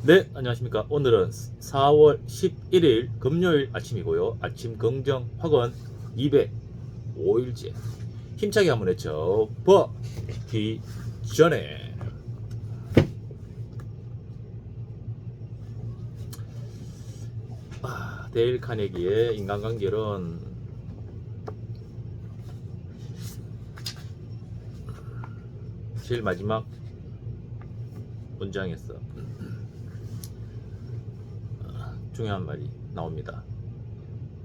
네, 안녕하십니까. 오늘은 4월 11일 금요일 아침이고요. 아침 긍정 확언 205일째. 힘차게 한번 외쳐보기 전에 데일 카네기의 인간관계론 제일 마지막 문장에서 중요한 말이 나옵니다.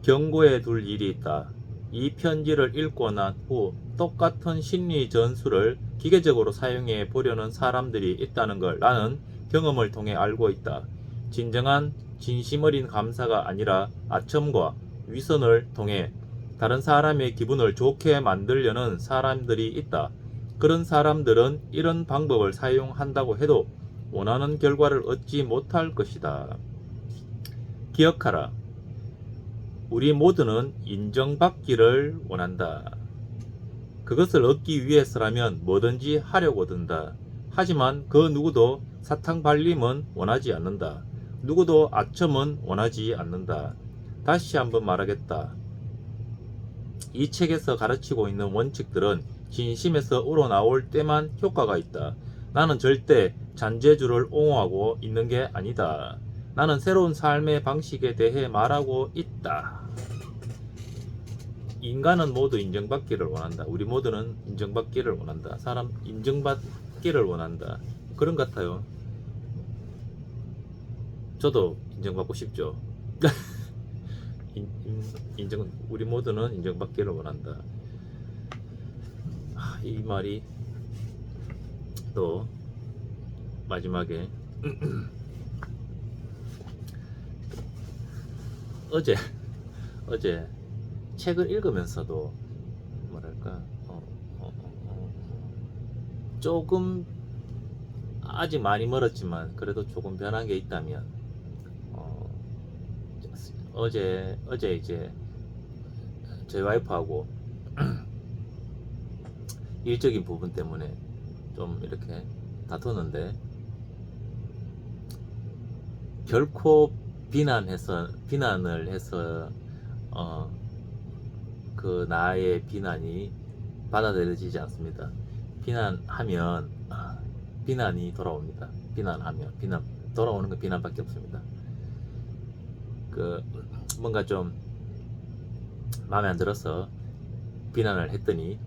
경고해 둘 일이 있다. 이 편지를 읽고 난 후 똑같은 심리 전술을 기계적으로 사용해 보려는 사람들이 있다는 걸 나는 경험을 통해 알고 있다. 진정한 진심 어린 감사가 아니라 아첨과 위선을 통해 다른 사람의 기분을 좋게 만들려는 사람들이 있다. 그런 사람들은 이런 방법을 사용한다고 해도 원하는 결과를 얻지 못할 것이다. 기억하라. 우리 모두는 인정받기를 원한다. 그것을 얻기 위해서라면 뭐든지 하려고 든다. 하지만 그 누구도 사탕 발림은 원하지 않는다. 누구도 아첨은 원하지 않는다. 다시 한번 말하겠다. 이 책에서 가르치고 있는 원칙들은 진심에서 우러나올 때만 효과가 있다. 나는 절대 잔재주를 옹호하고 있는 게 아니다. 나는 새로운 삶의 방식에 대해 말하고 있다. 인간은 모두 인정받기를 원한다. 우리 모두는 인정받기를 원한다. 사람 인정받기를 원한다. 그런 것 같아요. 저도 인정받고 싶죠. 우리 모두는 인정받기를 원한다. 이 말이 또 마지막에 어제 책을 읽으면서도 뭐랄까 조금 아직 많이 멀었지만 그래도 조금 변한 게 있다면 어제 이제 저희 와이프하고 일적인 부분 때문에 좀 이렇게 다투는데 결코 비난을 해서 그 나의 비난이 받아들여지지 않습니다. 비난하면 비난이 돌아옵니다. 비난하면 돌아오는 건 비난밖에 없습니다. 그 뭔가 좀 마음에 안 들어서 비난을 했더니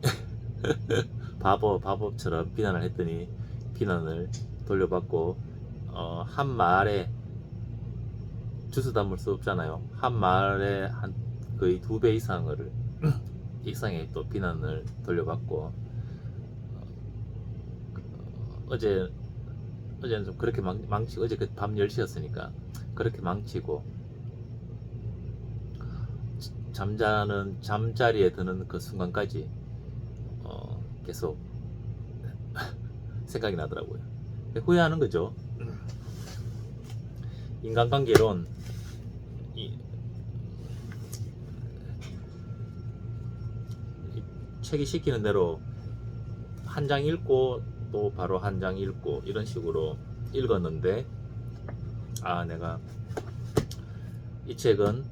바보처럼 비난을 했더니 비난을 돌려받고 한 말에 주스 담을 수 없잖아요. 한 말에 한 거의 2배 이상의 또 비난을 돌려받고 어제는 좀 그렇게 망치고 어제 그 밤 10시였으니까 그렇게 망치고 잠자리에 드는 그 순간까지 계속 생각이 나더라고요. 후회하는 거죠. 인간관계론 이 책이 시키는 대로 한 장 읽고 또 바로 한 장 읽고 이런 식으로 읽었는데 내가 이 책은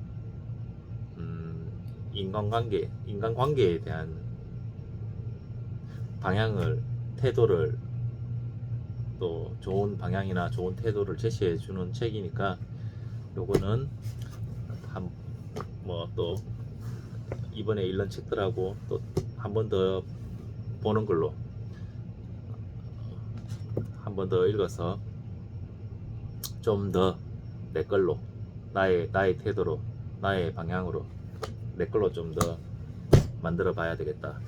인간관계에 대한 방향을 태도를 또 좋은 방향이나 좋은 태도를 제시해 주는 책이니까 요거는 또 이번에 읽는 책들하고 또 한 번 더 보는 걸로 한 번 더 읽어서 좀 더 내 걸로 나의 태도로 나의 방향으로 내 걸로 좀 더 만들어 봐야 되겠다.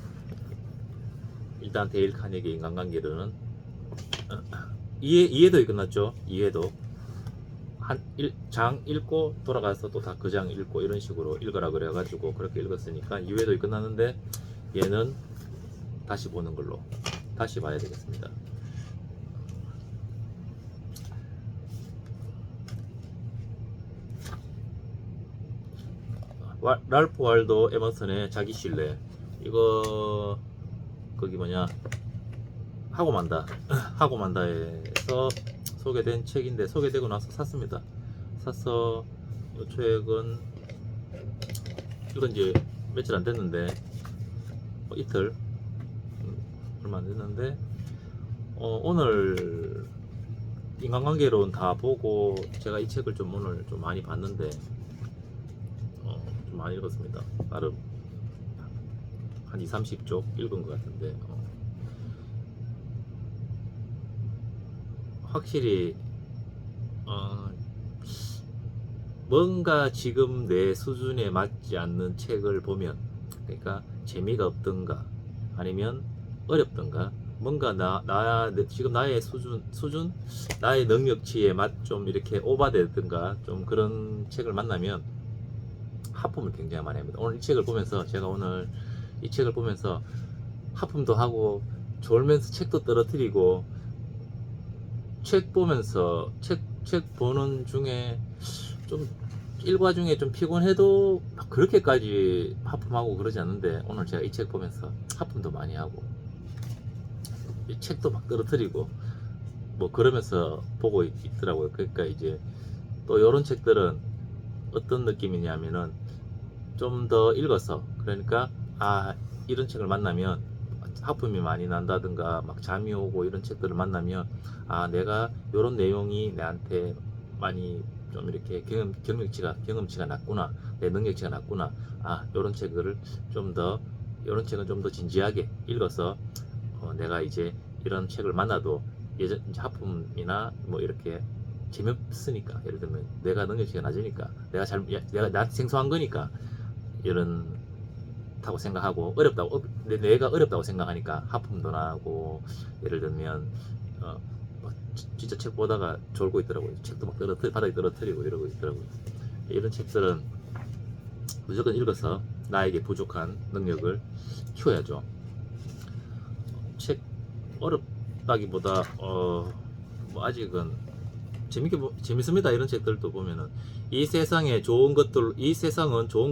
일단 데일 카네기 인간관계로는 이해도 끝났죠. 이해도 한 장 읽고 돌아가서 또 다 그 장 읽고 이런 식으로 읽으라 그래가지고 그렇게 읽었으니까 이해도 끝났는데 얘는 다시 보는 걸로 다시 봐야 되겠습니다. 랄프 waldo 에머슨의 자기 신뢰, 이거 거기 하고 만다에서 소개된 책인데 소개되고 나서 샀습니다. 사서 최근 이건 이제 며칠 안 됐는데 이틀 얼마 안 됐는데 오늘 인간관계론 다 보고 제가 이 책을 좀 오늘 좀 많이 봤는데 좀 많이 읽었습니다. 나름 한 20-30쪽 읽은 것 같은데 확실히 뭔가 지금 내 수준에 맞지 않는 책을 보면, 그러니까 재미가 없던가 아니면 어렵던가 뭔가 지금 나의 수준 나의 능력치에 좀 이렇게 오바되든가 좀 그런 책을 만나면 하품을 굉장히 많이 합니다. 오늘 이 책을 보면서 제가 오늘 이 책을 보면서 하품도 하고 졸면서 책도 떨어뜨리고 책 보면서 책 보는 중에 좀 일과 중에 좀 피곤해도 막 그렇게까지 하품하고 그러지 않는데 오늘 제가 이 책 보면서 하품도 많이 하고 이 책도 막 떨어뜨리고 뭐 그러면서 보고 있더라고요. 그러니까 이제 또 이런 책들은 어떤 느낌이냐면은 좀 더 읽어서, 그러니까 이런 책을 만나면 하품이 많이 난다든가 막 잠이 오고 이런 책들을 만나면 내가 이런 내용이 내한테 많이 좀 이렇게 경험치가 낮구나, 내 능력치가 낮구나, 이런 책은 좀 더 진지하게 읽어서 내가 이제 이런 책을 만나도 이제 하품이나 뭐 이렇게 재미없으니까, 예를 들면 내가 능력치가 낮으니까 내가 나한테 생소한 거니까 이런다고 생각하고 내가 어렵다고 생각하니까 하품도 나고, 예를 들면 진짜 책 보다가 졸고 있더라고요. 책도 막 바닥에 떨어뜨리고 이러고 있더라고요. 이런 책들은 무조건 읽어서 나에게 부족한 능력을 키워야죠. 책 어렵다기보다 뭐 아직은 재밌습니다. 이런 책들도 보면은 이 세상은 좋은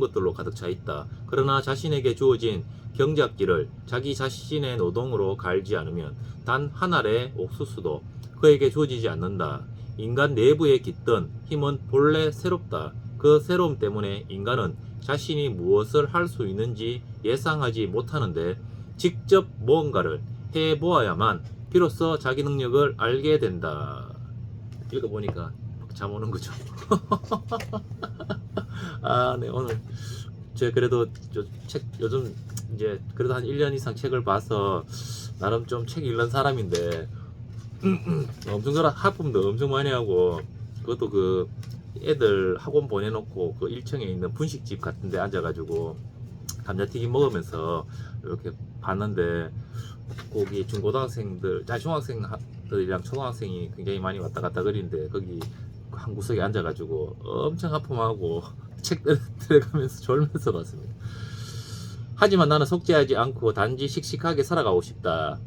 것들로 가득 차 있다. 그러나 자신에게 주어진 경작기를 자기 자신의 노동으로 갈지 않으면 단 한 알의 옥수수도 그에게 주어지지 않는다. 인간 내부에 깃든 힘은 본래 새롭다. 그 새로움 때문에 인간은 자신이 무엇을 할 수 있는지 예상하지 못하는데 직접 무언가를 해보아야만 비로소 자기 능력을 알게 된다. 읽어보니까 잠 오는 거죠. 네, 오늘 제가 그래도 요즘 이제 그래도 한 1년 이상 책을 봐서 나름 좀 책 읽는 사람인데 엄청 하품도 엄청 많이 하고, 그것도 그 애들 학원 보내놓고 그 1층에 있는 분식집 같은 데 앉아가지고 감자튀김 먹으면서 이렇게 봤는데, 거기 중학생들이랑 초등학생이 굉장히 많이 왔다 갔다 거리는데 거기 한 구석에 앉아가지고 엄청 하품하고 책 들어가면서 졸면서 봤습니다. 하지만 나는 속죄하지 않고 단지 씩씩하게 살아가고 싶다.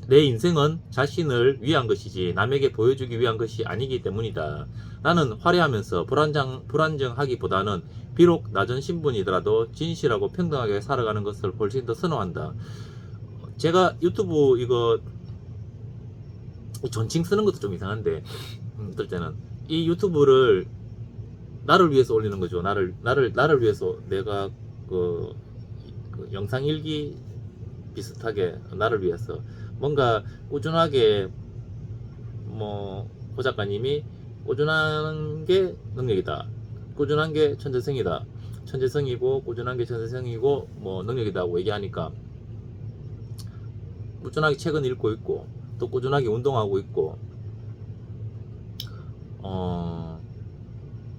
내 인생은 자신을 위한 것이지 남에게 보여주기 위한 것이 아니기 때문이다. 나는 화려하면서 불안정하기보다는 비록 낮은 신분이더라도 진실하고 평등하게 살아가는 것을 훨씬 더 선호한다. 제가 유튜브 이거 존칭 쓰는 것도 좀 이상한데 어떨 때는 이 유튜브를 나를 위해서 올리는 거죠. 나를 위해서 내가 그 영상 일기 비슷하게 나를 위해서 뭔가 꾸준하게, 뭐 고 작가님이 꾸준한 게 능력이다, 꾸준한 게 천재성이다, 천재성이고 꾸준한 게 천재성이고 뭐 능력이다고 얘기하니까 꾸준하게 책은 읽고 있고 또 꾸준하게 운동하고 있고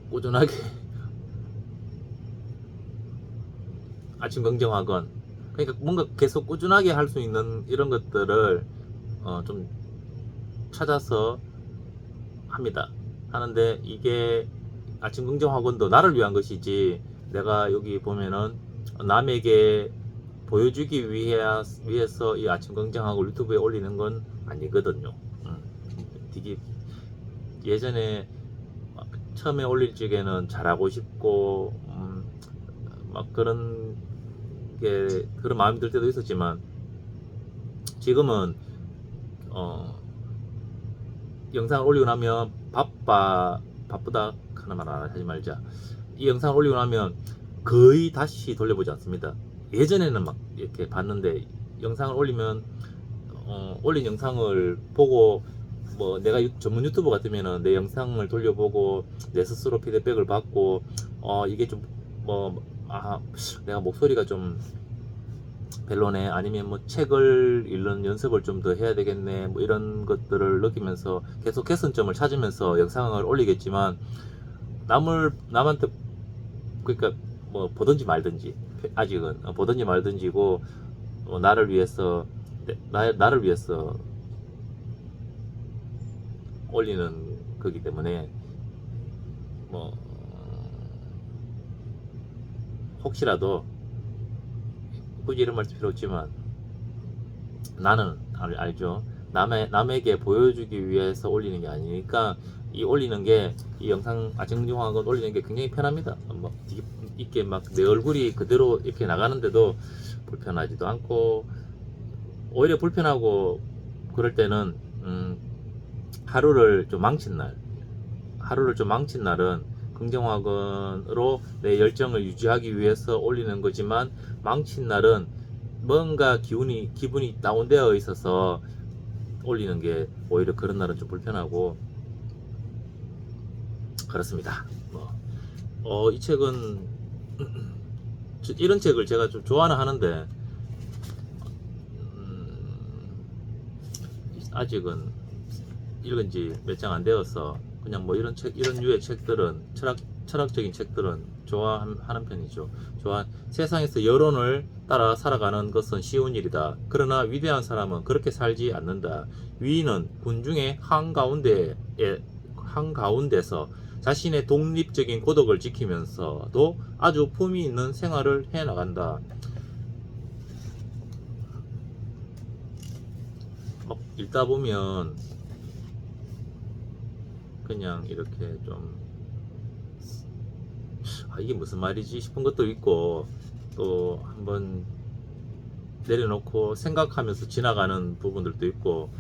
꾸준하게 아침 긍정학원, 그러니까 뭔가 계속 꾸준하게 할 수 있는 이런 것들을 좀 찾아서 하는데 이게 아침 긍정학원도 나를 위한 것이지 내가 여기 보면은 남에게 보여주기 위해서 이 아침 긍정학원 유튜브에 올리는 건 아니거든요. 되게 예전에 처음에 올릴 적에는 잘하고 싶고 막 그런 마음이 들 때도 있었지만 지금은 영상을 올리고 나면 바쁘다 하는 말 하지 말자. 이 영상을 올리고 나면 거의 다시 돌려보지 않습니다. 예전에는 막 이렇게 봤는데 영상을 올리면 올린 영상을 보고 뭐 내가 전문 유튜버 같으면은 내 영상을 돌려보고 내 스스로 피드백을 받고 이게 좀 내가 목소리가 좀 별로네, 아니면 뭐 책을 읽는 연습을 좀 더 해야 되겠네, 뭐 이런 것들을 느끼면서 계속 개선점을 찾으면서 영상을 올리겠지만 남한테, 그러니까 뭐 보든지 말든지, 아직은 보든지 말든지고, 나를 위해서 나를 위해서 올리는 거기 때문에 뭐 혹시라도 굳이 이런 말씀 필요 없지만 나는 알죠. 남에게 보여주기 위해서 올리는 게 아니니까, 이 올리는 게, 이 영상 정중한 건 올리는 게 굉장히 편합니다. 뭐 이렇게 막 내 얼굴이 그대로 이렇게 나가는데도 불편하지도 않고, 오히려 불편하고 그럴 때는 하루를 좀 망친 날은 긍정화근으로 내 열정을 유지하기 위해서 올리는 거지만, 망친 날은 뭔가 기분이 다운되어 있어서 올리는 게 오히려 그런 날은 좀 불편하고 그렇습니다. 이 책은 이런 책을 제가 좀 좋아는 하는데 아직은 읽은 지 몇 장 안 되어서 그냥 뭐 이런 류의 책들은, 철학적인 책들은 좋아하는 편이죠. 세상에서 여론을 따라 살아가는 것은 쉬운 일이다. 그러나 위대한 사람은 그렇게 살지 않는다. 위인은 군중의 한가운데서 자신의 독립적인 고독을 지키면서도 아주 품위 있는 생활을 해 나간다. 읽다 보면 그냥 이렇게 좀 이게 무슨 말이지 싶은 것도 있고, 또 한번 내려놓고 생각하면서 지나가는 부분들도 있고,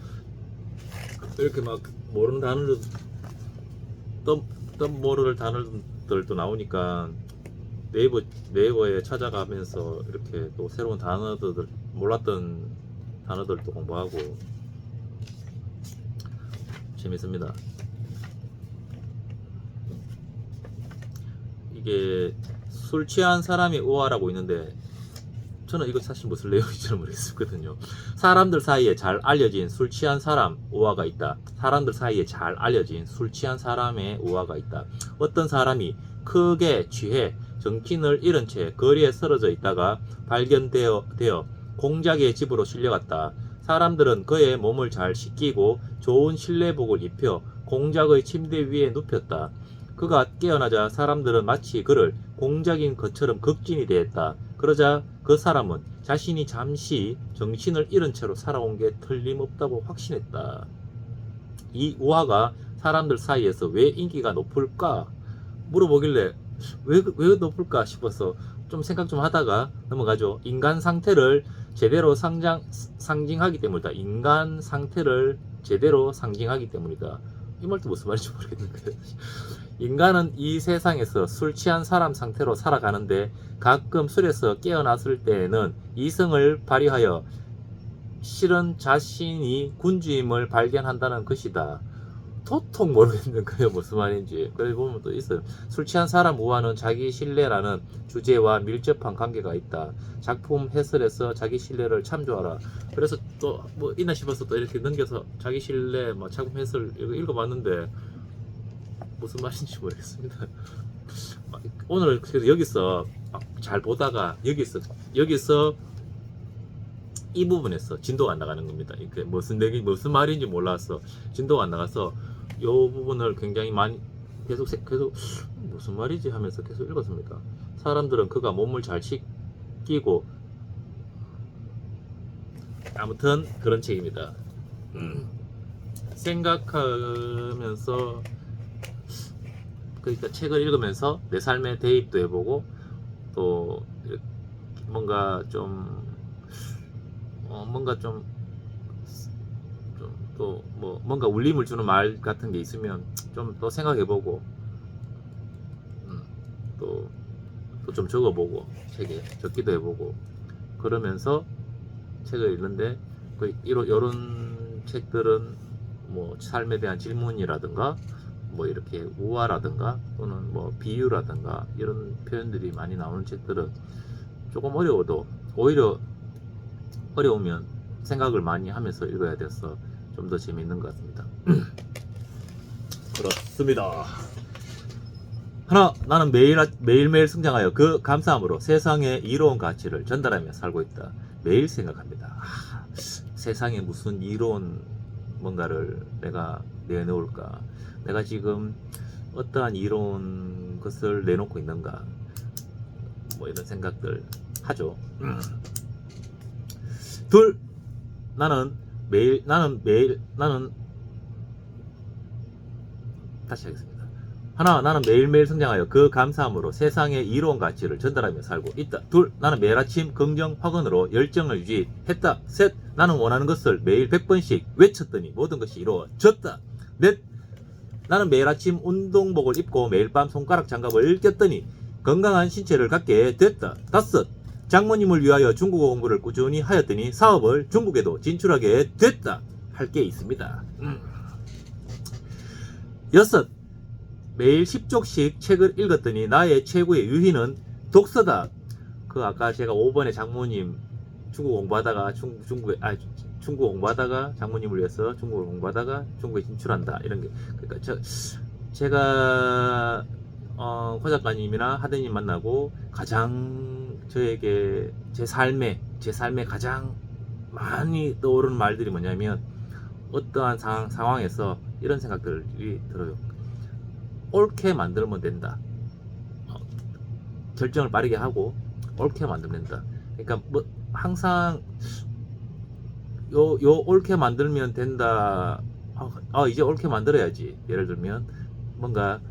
이렇게 막 모르는 단어들, 또 모를 단어들도 나오니까 네이버에 찾아가면서 이렇게 또 새로운 단어들, 몰랐던 단어들도 공부하고 재밌습니다. 이게 술 취한 사람이 우아라고 있는데, 저는 이거 사실 무슨 내용인지 모르겠거든요. 사람들 사이에 잘 알려진 술 취한 사람 우아가 있다. 사람들 사이에 잘 알려진 술 취한 사람의 우아가 있다. 어떤 사람이 크게 취해 정신을 잃은 채 거리에 쓰러져 있다가 발견되어 공작의 집으로 실려갔다. 사람들은 그의 몸을 잘 씻기고 좋은 실내복을 입혀 공작의 침대 위에 눕혔다. 그가 깨어나자 사람들은 마치 그를 공작인 것처럼 극진히 대했다. 그러자 그 사람은 자신이 잠시 정신을 잃은 채로 살아온 게 틀림없다고 확신했다. 이 우화가 사람들 사이에서 왜 인기가 높을까 물어보길래 왜 높을까 싶어서 좀 생각 좀 하다가 넘어가죠. 인간 상태를 제대로 상징하기 때문이다. 인간 상태를 제대로 상징하기 때문이다. 이 말도 무슨 말인지 모르겠는데, 인간은 이 세상에서 술 취한 사람 상태로 살아가는데, 가끔 술에서 깨어났을 때에는 이성을 발휘하여 실은 자신이 군주임을 발견한다는 것이다. 도통 모르겠는 거예요, 무슨 말인지. 그래 보면 또 있어요. 술 취한 사람 우화는 자기 신뢰라는 주제와 밀접한 관계가 있다. 작품 해설에서 자기 신뢰를 참조하라. 그래서 또 뭐 있나 싶어서 또 이렇게 넘겨서 자기 신뢰 작품 해설 이거 읽어봤는데 무슨 말인지 모르겠습니다. 오늘 그래서 여기서 잘 보다가 여기서 이 부분에서 진도가 안 나가는 겁니다. 이게 무슨 말인지 몰라서 진도가 안 나가서 이 부분을 굉장히 많이 계속 무슨 말이지 하면서 계속 읽었습니다. 사람들은 그가 몸을 잘 씻기고, 아무튼 그런 책입니다. 생각하면서, 그러니까 책을 읽으면서 내 삶에 대입도 해보고, 또 뭔가 좀 또 뭐 뭔가 울림을 주는 말 같은 게 있으면 좀 더 생각해보고 또 좀 적어보고 책에 적기도 해보고 그러면서 책을 읽는데 이런 책들은 뭐 삶에 대한 질문이라든가 뭐 이렇게 우화라든가 또는 뭐 비유라든가 이런 표현들이 많이 나오는 책들은 조금 어려워도 오히려 어려우면 생각을 많이 하면서 읽어야 돼서 좀 더 재미있는 것 같습니다. 그렇습니다. 하나, 나는 매일매일 성장하여 그 감사함으로 세상의 이로운 가치를 전달하며 살고 있다. 매일 생각합니다. 세상에 무슨 이로운 뭔가를 내가 내놓을까? 내가 지금 어떠한 이로운 것을 내놓고 있는가? 뭐 이런 생각들 하죠. 둘, 나는 다시 하겠습니다. 하나, 나는 매일매일 성장하여 그 감사함으로 세상의 이로운 가치를 전달하며 살고 있다. 둘, 나는 매일 아침 긍정 확언으로 열정을 유지했다. 셋, 나는 원하는 것을 매일 100번씩 외쳤더니 모든 것이 이루어졌다. 넷, 나는 매일 아침 운동복을 입고 매일 밤 손가락 장갑을 꼈더니 건강한 신체를 갖게 됐다. 다섯, 장모님을 위하여 중국어 공부를 꾸준히 하였더니 사업을 중국에도 진출하게 됐다. 할 게 있습니다. 여섯, 매일 10쪽씩 책을 읽었더니 나의 최고의 유희는 독서다. 그 아까 제가 5번에 장모님 중국 공부하다가 중국 공부하다가 장모님을 위해서 중국을 공부하다가 중국에 진출한다 이런 게 그러니까 제가 호 작가님이나 하대님 만나고 가장 저에게 제 삶에 가장 많이 떠오르는 말들이 뭐냐면 어떠한 상황에서 이런 생각들이 들어요. 옳게 만들면 된다. 결정을 빠르게 하고 옳게 만들면 된다. 그러니까 뭐 항상 요 옳게 만들면 된다. 이제 옳게 만들어야지. 예를 들면 뭔가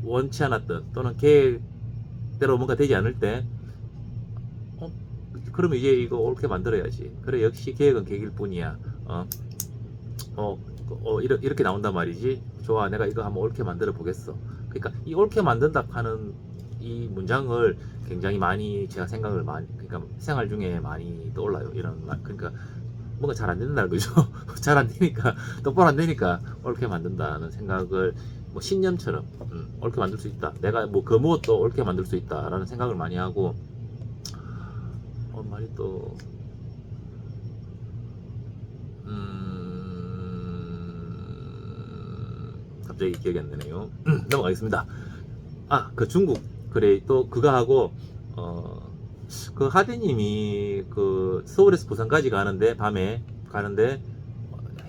원치 않았던 또는 계획대로 뭔가 되지 않을 때 그러면 이제 이거 옳게 만들어야지. 그래 역시 계획은 계획일 뿐이야. 이렇게 나온단 말이지. 좋아, 내가 이거 한번 옳게 만들어 보겠어. 그러니까 이 옳게 만든다 하는 이 문장을 굉장히 많이 제가 생각을 많이 그러니까 생활 중에 많이 떠올라요. 이런 말. 그러니까 뭔가 잘 안 된다는 거죠. 잘 안 되니까 똑바로 안 되니까 옳게 만든다는 생각을 뭐 신념처럼 옳게 만들 수 있다. 내가 뭐 그 무엇도 옳게 만들 수 있다라는 생각을 많이 하고 말이 또 갑자기 기억이 안 나네요. 넘어가겠습니다. 그 중국 그래 또 그거 하고 그 하대님이 그 서울에서 부산까지 가는데 밤에 가는데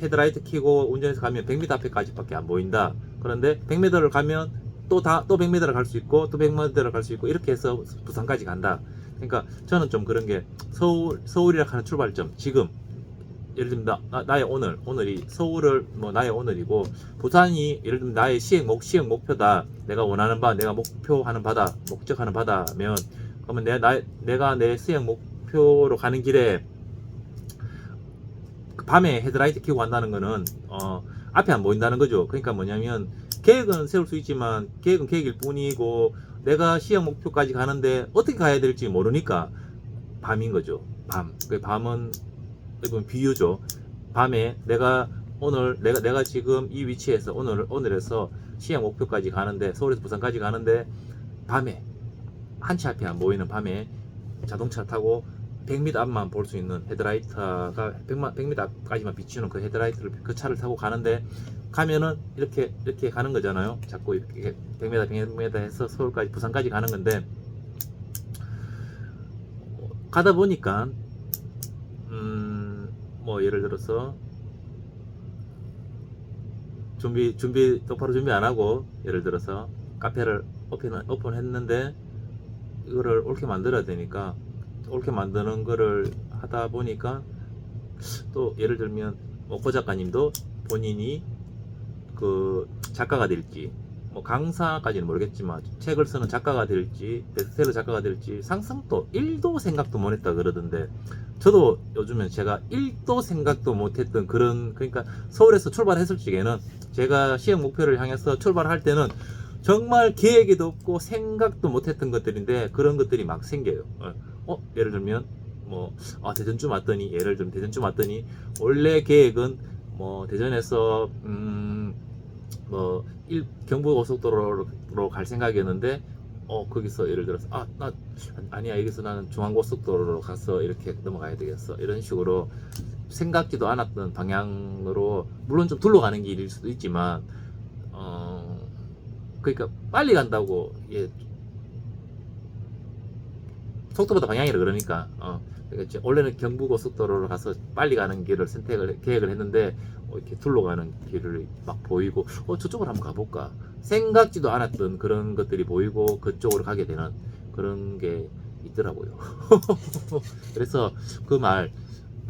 헤드라이트 켜고 운전해서 가면 100m 앞에까지밖에 안 보인다. 그런데 100m를 가면 또 100m를 갈 수 있고 또 100m를 갈 수 있고 이렇게 해서 부산까지 간다. 그러니까 저는 좀 그런 게 서울이라 하는 출발점 지금 예를 들면 나의 오늘이 서울을 뭐 나의 오늘이고 부산이 예를 들면 나의 시행 목표다. 내가 원하는 바, 내가 목표하는 바다, 목적하는 바다면 그러면 내가 내 시행 목표로 가는 길에 밤에 헤드라이트 켜고 간다는 거는 앞에 안 보인다는 거죠. 그러니까 뭐냐면 계획은 세울 수 있지만 계획은 계획일 뿐이고 내가 시행 목표까지 가는데 어떻게 가야 될지 모르니까 밤인 거죠. 그 밤은 이건 비유죠. 밤에 내가 지금 이 위치에서 오늘에서 시행 목표까지 가는데 서울에서 부산까지 가는데 밤에 한치 앞이 안 보이는 밤에 자동차 타고 100m 앞만 볼 수 있는 헤드라이트가 100m 앞까지만 비추는 그 헤드라이트를 그 차를 타고 가는데 가면은 이렇게 가는 거잖아요. 자꾸 이렇게 100m 해서 서울까지 부산까지 가는 건데 가다 보니까 뭐 예를 들어서 똑바로 준비 안 하고 예를 들어서 카페를 오픈했는데 이거를 옳게 만들어야 되니까 옳게 만드는 거를 하다 보니까 또 예를 들면 고 작가님도 본인이 그 작가가 될지 뭐 강사까지는 모르겠지만 책을 쓰는 작가가 될지 베스트셀러 작가가 될지 상상도 1도 생각도 못 했다 그러던데 저도 요즘에 제가 1도 생각도 못했던 그런, 그러니까 서울에서 출발했을 적에는 제가 시험 목표를 향해서 출발할 때는 정말 계획에도 없고 생각도 못했던 것들인데 그런 것들이 막 생겨요. 예를 들면 뭐 대전쯤 왔더니, 예를 들면 대전쯤 왔더니 원래 계획은 뭐 대전에서 뭐 경부고속도로로 갈 생각이었는데 거기서 예를 들어서 아니야, 여기서 나는 중앙고속도로로 가서 이렇게 넘어가야 되겠어, 이런 식으로 생각지도 않았던 방향으로, 물론 좀 둘러가는 길일 수도 있지만 그러니까 빨리 간다고, 속도보다 방향이라 그러니까 그러니까 원래는 경부고속도로로 가서 빨리 가는 길을 계획을 했는데 이렇게 둘러가는 길을 막 보이고 저쪽으로 한번 가볼까, 생각지도 않았던 그런 것들이 보이고 그쪽으로 가게 되는 그런 게 있더라고요. 그래서 그 말,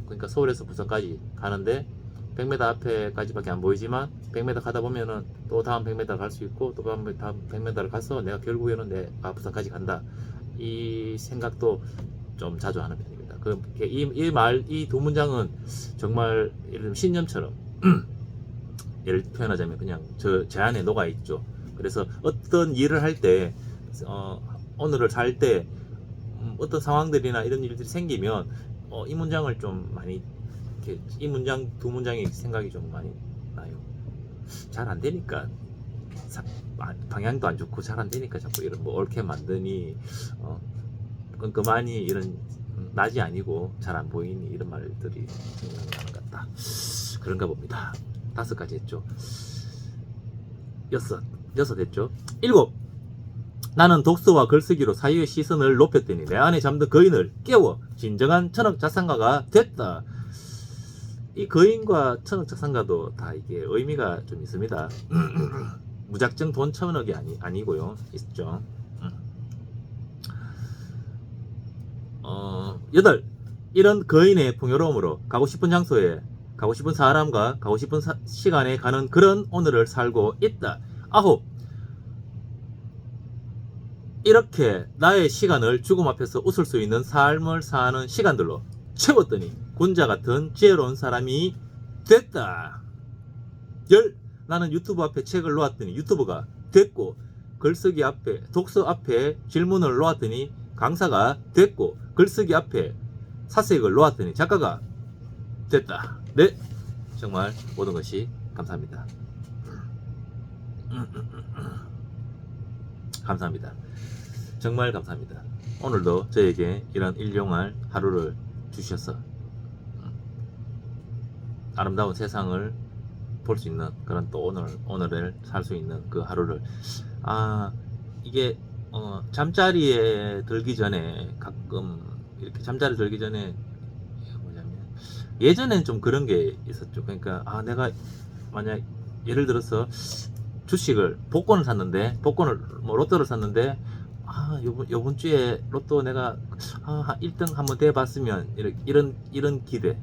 그러니까 서울에서 부산까지 가는데 100m 앞에까지밖에 안 보이지만 100m 가다 보면은 또 다음 100m 갈 수 있고 또 다음 100m를 가서 내가 결국에는 내가 부산까지 간다, 이 생각도 좀 자주 하는 편입니다. 이 두 문장은 정말 예를 들면 신념처럼 예를 표현하자면 그냥 제 안에 녹아 있죠. 그래서 어떤 일을 할 때, 오늘을 살 때 어떤 상황들이나 이런 일들이 생기면 이 문장을 좀 많이 이렇게, 이 문장 두 문장의 생각이 좀 많이 나요. 잘 안 되니까 방향도 안 좋고 잘 안 되니까 자꾸 이런 뭐 옳게 만드니 끔끔하니 이런 낮이 아니고 잘 안 보이니 이런 말들이 생각나는 것 같다. 그런가 봅니다. 5가지 했죠. 6 했죠. 7. 나는 독서와 글쓰기로 사유의 시선을 높였더니 내 안에 잠든 거인을 깨워 진정한 천억자산가가 됐다. 이 거인과 천억자산가도 다 이게 의미가 좀 있습니다. 무작정 돈 1000억이 아니고요. 있죠. 8. 이런 거인의 풍요로움으로 가고 싶은 장소에, 가고 싶은 사람과 가고 싶은 시간에 가는 그런 오늘을 살고 있다. 9. 이렇게 나의 시간을 죽음 앞에서 웃을 수 있는 삶을 사는 시간들로 채웠더니 군자 같은 지혜로운 사람이 됐다. 10. 나는 유튜브 앞에 책을 놓았더니 유튜브가 됐고, 글쓰기 앞에, 독서 앞에 질문을 놓았더니 강사가 됐고, 글쓰기 앞에 사색을 놓았더니 작가가 됐다. 네, 정말 모든 것이 감사합니다. 감사합니다. 정말 감사합니다. 오늘도 저에게 이런 일용할 하루를 주셔서 아름다운 세상을 볼 수 있는 그런 또 오늘을 살 수 있는 그 하루를, 이게 잠자리에 들기 전에 가끔 이렇게 잠자리 들기 전에 뭐냐면, 예전엔 좀 그런 게 있었죠. 그러니까 내가 만약 예를 들어서 주식을 복권을 샀는데, 뭐 로또를 샀는데 요번 주에 로또 내가 1등 한번 돼봤으면, 이런 기대,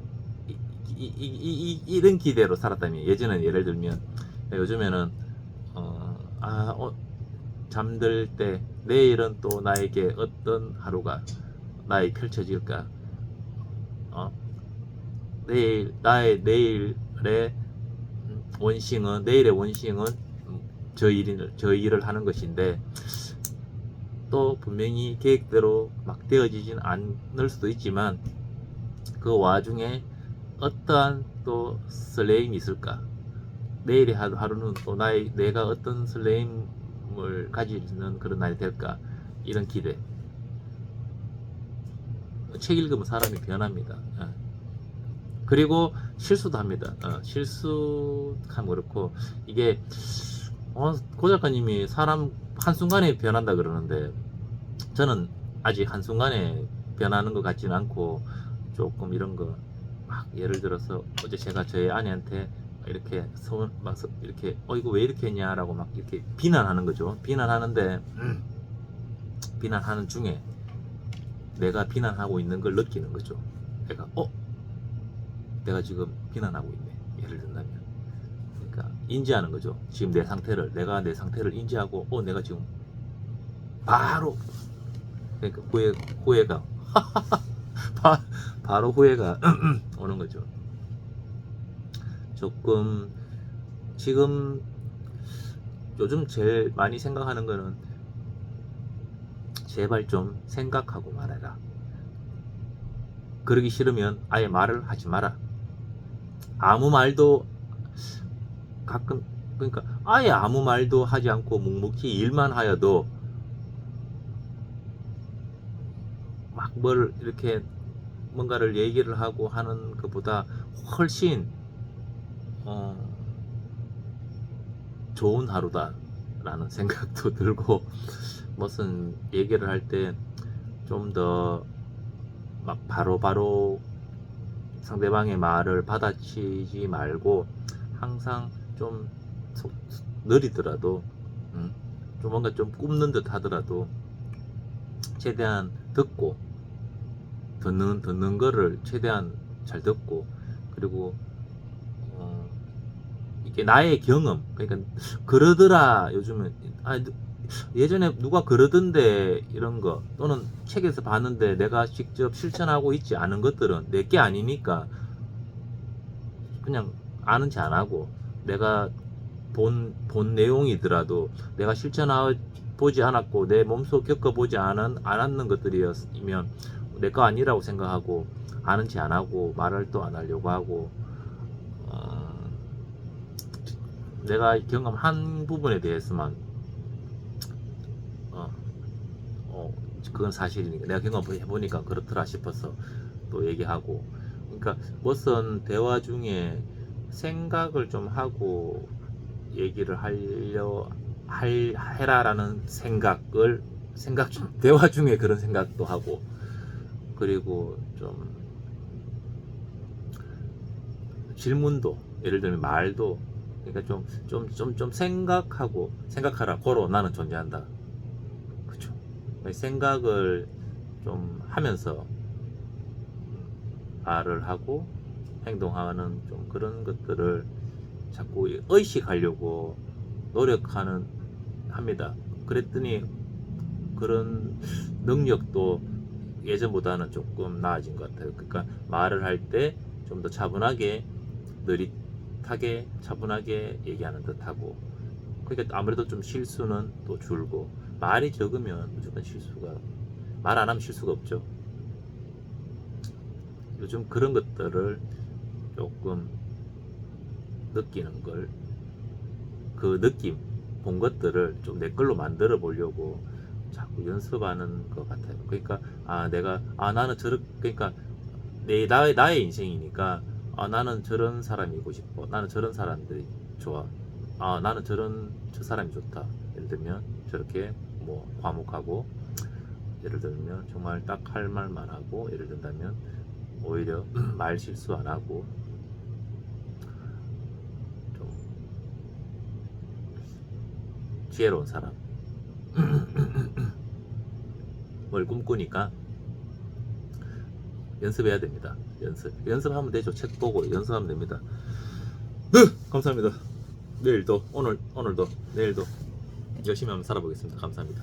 이런 기대로 살았다면, 예전엔 예를 들면, 요즘에는 잠들 때 내일은 또 나에게 어떤 하루가 나에게 펼쳐질까, 내일의 원싱은, 내일의 원싱은 저 일을 하는 것인데, 또 분명히 계획대로 막 되어지진 않을 수도 있지만 그 와중에 어떠한 또 설레임이 있을까, 내일의 하루는 또 내가 어떤 설레임을 가지는 그런 날이 될까, 이런 기대. 책 읽으면 사람이 변합니다. 그리고 실수도 합니다. 실수하면 그렇고, 이게 고 작가님이 사람 한순간에 변한다 그러는데, 저는 아직 한순간에 변하는 것 같지는 않고, 조금 이런 거 막, 예를 들어서 어제 제가 저희 아내한테 이렇게 이렇게 이거 왜 이렇게 했냐라고 막 이렇게 비난하는 거죠. 비난하는데 비난하는 중에 내가 비난하고 있는 걸 느끼는 거죠. 내가 지금 비난하고 있네, 예를 든다면. 그러니까 인지하는 거죠. 지금 내가 내 상태를 인지하고 내가 지금 바로, 그러니까 후회가 바로 후회가 오는 거죠. 조금 지금 요즘 제일 많이 생각하는 거는 제발 좀 생각하고 말해라. 그러기 싫으면 아예 말을 하지 마라. 아무 말도 가끔 그러니까 아예 아무 말도 하지 않고 묵묵히 일만 하여도 막 뭘 이렇게 뭔가를 얘기를 하고 하는 것보다 훨씬 좋은 하루다라는 생각도 들고 무슨 얘기를 할 때 좀 더 막 바로바로 상대방의 말을 받아치지 말고 항상 좀 느리더라도 좀 뭔가 좀 굽는 듯 하더라도 최대한 듣고 듣는 거를 최대한 잘 듣고 그리고 이게 나의 경험 그러니까 그러더라 요즘은 예전에 누가 그러던데 이런 거 또는 책에서 봤는데 내가 직접 실천하고 있지 않은 것들은 내게 아니니까 그냥 아는 체 안 하고 내가 본 내용이더라도 내가 실천해보지 않았고 내 몸소 겪어보지 않았는 것들이면 내 거 아니라고 생각하고 아는 체 안 하고 말을 또 안 하려고 하고 내가 경험한 부분에 대해서만 그건 사실이니까 내가 경험해보니까 그렇더라 싶어서 또 얘기하고 그러니까 무슨 대화 중에 생각을 좀 하고 얘기를 해라라는 대화 중에 그런 생각도 하고 그리고 좀 질문도 예를 들면 말도 그러니까 좀 생각하라 고로 나는 존재한다. 그쵸? 생각을 좀 하면서 말을 하고 행동하는 좀 그런 것들을 자꾸 의식하려고 합니다. 그랬더니 그런 능력도 예전보다는 조금 나아진 것 같아요. 그러니까 말을 할 때 좀 더 차분하게 느릿하게 차분하게 얘기하는 듯하고 그러니까 아무래도 좀 실수는 또 줄고 말이 적으면 무조건 말 안 하면 실수가 없죠. 요즘 그런 것들을 조금 느끼는 걸 그 느낌 본 것들을 좀 내 걸로 만들어 보려고 자꾸 연습하는 것 같아요. 그러니까 나는 그러니까 나의 인생이니까 나는 저런 사람이고 싶어. 나는 저런 사람들이 좋아. 나는 저 사람이 좋다. 예를 들면 저렇게 뭐 과묵하고 예를 들면 정말 딱 할 말만 하고 예를 든다면 오히려 말 실수 안 하고 좀 지혜로운 사람 뭘 꿈꾸니까 연습해야 됩니다. 연습하면 되죠. 책 보고 연습하면 됩니다. 네, 감사합니다. 내일도 오늘도 내일도 열심히 한번 살아보겠습니다. 감사합니다.